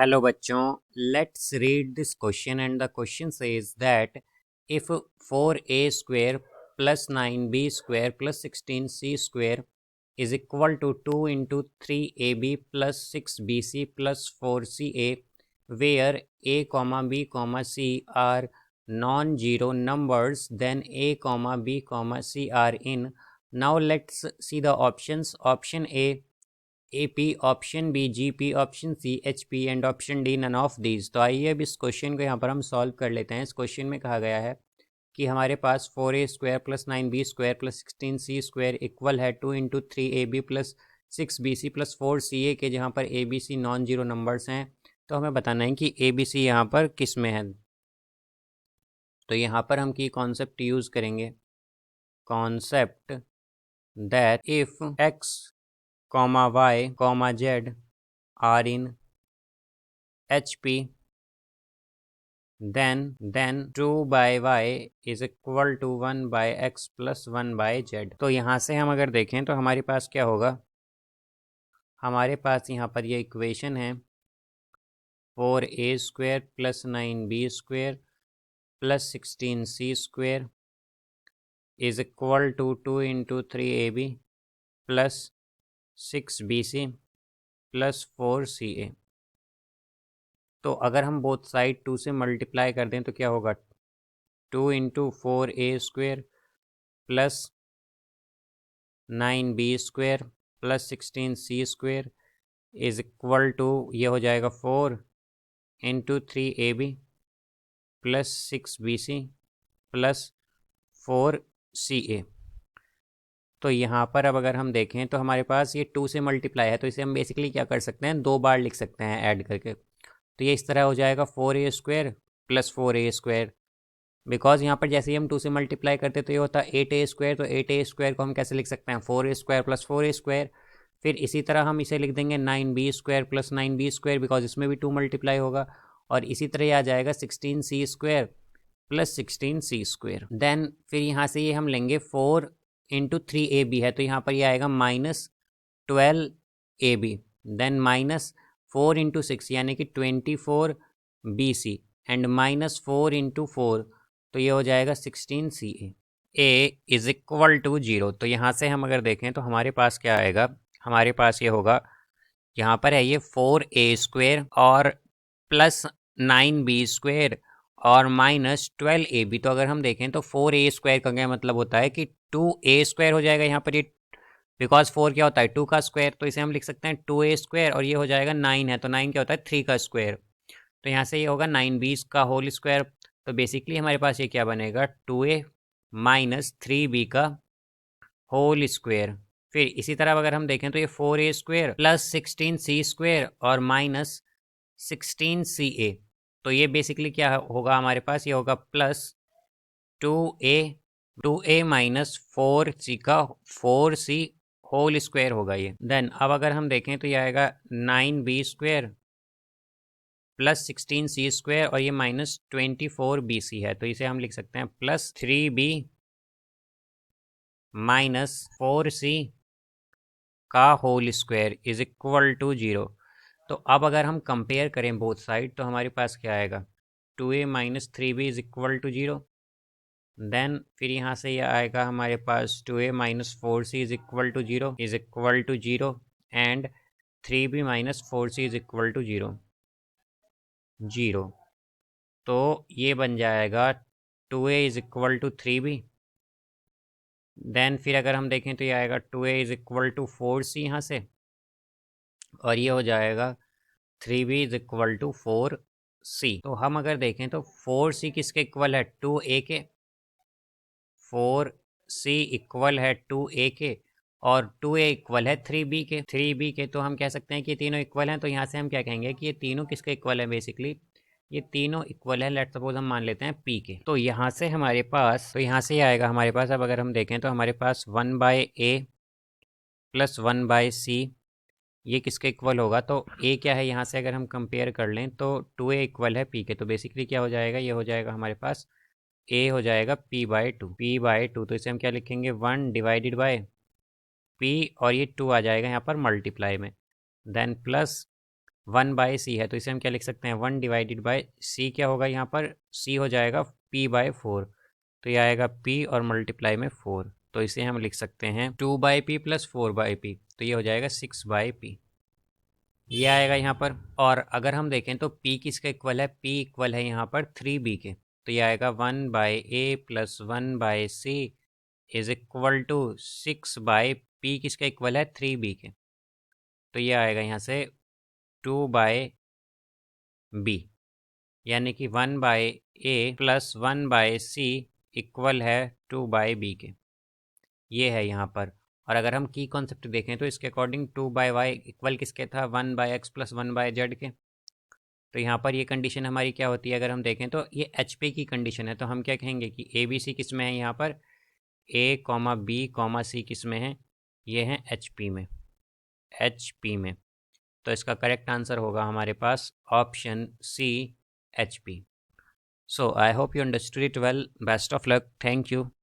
Hello बच्चों, let's read this question and the question says that if 4a square plus 9b square plus 16c square is equal to 2 into 3ab plus 6bc plus 4ca where a comma b comma c are non-zero numbers, then a comma b comma c are in. Now let's see the options. Option A AP, option B GP, option C HP and option D none of these. तो आइए अब इस question को यहाँ पर हम solve कर लेते हैं। इस क्वेश्चन में कहा गया है कि हमारे पास 4a square plus 9b square plus 16c square equal है 2 into 3ab plus 6bc plus 4ca के, जहाँ पर abc नॉन जीरो नंबर्स हैं। तो हमें बताना है कि abc यहाँ पर किस में है। तो यहाँ पर हम की कॉन्सेप्ट यूज़ करेंगे, concept that if x comma y comma z are in HP, then 2 by y is equal to 1 by x plus 1 by z। तो यहाँ से हम अगर देखें तो हमारे पास क्या होगा, हमारे पास यहाँ पर ये इक्वेशन है 4a square plus 9b square plus 16c square is equal to 2 into 3ab plus 6bc plus 4ca। तो अगर हम बोथ साइड 2 से मल्टीप्लाई कर दें तो क्या होगा, 2 into 4a square plus 9b square plus 16c square is equal to, ये हो जाएगा 4 into 3ab plus 6bc plus 4ca। तो यहाँ पर अब अगर हम देखें तो हमारे पास ये 2 से मल्टीप्लाई है, तो इसे हम बेसिकली क्या कर सकते हैं, 2 बार लिख सकते हैं ऐड करके। तो ये इस तरह हो जाएगा 4a square plus 4a square, because यहाँ पर जैसे ही हम 2 से मल्टीप्लाई करते तो ये होता है 8a स्क्वायर। तो 8a स्क्वायर को हम कैसे लिख सकते हैं, 4a square plus 4a square. फिर इसी तरह हम इसे लिख देंगे 9b square plus 9b square, because इसमें भी 2 मल्टीप्लाई होगा। और इसी तरह ये आ जाएगा 16c square plus 16c square. Then फिर यहाँ से ये हम लेंगे 4 इंटू 3ab है, तो यहाँ पर ये आएगा minus 12ab, then minus 4 into 6 यानी कि 24bc एंड माइनस 4 इंटू 4, तो ये हो जाएगा 16ca। a is equal to 0। तो यहाँ से हम अगर देखें तो हमारे पास क्या आएगा, हमारे पास ये होगा, यहाँ पर है ये 4a स्क्वायर और प्लस 9b स्क्वायर और माइनस 12ab। तो अगर हम देखें तो 4a स्क्वायर का क्या मतलब होता है कि 2a स्क्वायर हो जाएगा यहाँ पर, ये बिकॉज 4 क्या होता है 2 का स्क्वायर, तो इसे हम लिख सकते हैं 2a स्क्वायर। और ये हो जाएगा 9 है, तो 9 क्या होता है 3 का स्क्वायर, तो यहाँ से ये होगा 9b का होल स्क्वायर। तो बेसिकली हमारे पास ये क्या बनेगा, 2a माइनस 3b का होल स्क्वायर। फिर इसी तरह अगर हम देखें तो ये 4a square plus 16c square और माइनस 16ca। तो ये बेसिकली क्या होगा, हमारे पास ये होगा प्लस 2a माइनस 4c का 4c होल स्क्वायर होगा ये। देन अब अगर हम देखें तो ये आएगा 9b square plus 16c square और ये माइनस 24bc है, तो इसे हम लिख सकते हैं प्लस 3b माइनस 4c का whole square is equal to 0। तो अब अगर हम कंपेयर करें बोथ साइड तो हमारे पास क्या आएगा, 2a minus 3b is equal to 0। Then फिर यहाँ से ये आएगा हमारे पास 2a minus 4c is equal to 0 and 3b minus 4c is equal to 0। तो ये बन जाएगा 2a is equal to 3b। Then फिर अगर हम देखें तो ये आएगा 2a is equal to 4c यहाँ से, और ये हो जाएगा 3b is equal to 4c। तो हम अगर देखें तो 4c किसके इक्वल है, 2a के। 4c इक्वल है 2a के और 2a इक्वल है 3b के। तो हम कह सकते हैं कि ये तीनों इक्वल हैं। तो यहाँ से हम क्या कहेंगे कि ये तीनों किसके इक्वल है, बेसिकली ये तीनों इक्वल है, लेट सपोज हम मान लेते हैं p के। तो यहाँ से हमारे पास, तो यहाँ से आएगा हमारे पास, अब अगर हम देखें तो हमारे पास 1 by a plus 1 by c ये किसके इक्वल होगा। तो a क्या है, यहाँ से अगर हम कंपेयर कर लें तो 2a इक्वल है p के। तो बेसिकली क्या हो जाएगा, ये हो जाएगा हमारे पास a हो जाएगा p/2। तो इसे हम क्या लिखेंगे, 1 डिवाइडेड बाय p और ये 2 आ जाएगा यहाँ पर मल्टीप्लाई में, देन प्लस 1/c है, तो इसे हम क्या लिख सकते हैं, 1/c क्या होगा यहाँ पर, c हो जाएगा p/4, तो ये आएगा p और मल्टीप्लाई में 4, तो इसे हम लिख सकते हैं 2/p + 4/p, तो ये हो जाएगा 6/p, ये आएगा यहाँ पर। और अगर हम देखें तो p किसका इक्वल है, p इक्वल है यहाँ पर 3b के, तो ये आएगा 1/a + 1/c is equal to 6/p किसका इक्वल है, 3b के, तो ये आएगा यहाँ से 2/b, यानी कि 1/a + 1/c इक्वल है 2/b के, ये है यहाँ पर। और अगर हम की कॉन्सेप्ट देखें तो इसके अकॉर्डिंग 2/y इक्वल किसके था, 1/x + 1/z के, तो यहाँ पर ये कंडीशन हमारी क्या होती है, अगर हम देखें तो ये एच पी की कंडीशन है, तो हम क्या कहेंगे कि ए बी सी किस में है, यहाँ पर A, B, C किस में है, ये हैं एच पी में, तो इसका करेक्ट आंसर होगा हमारे पास option C, H P. So I hope you understood it well, best of luck, thank you.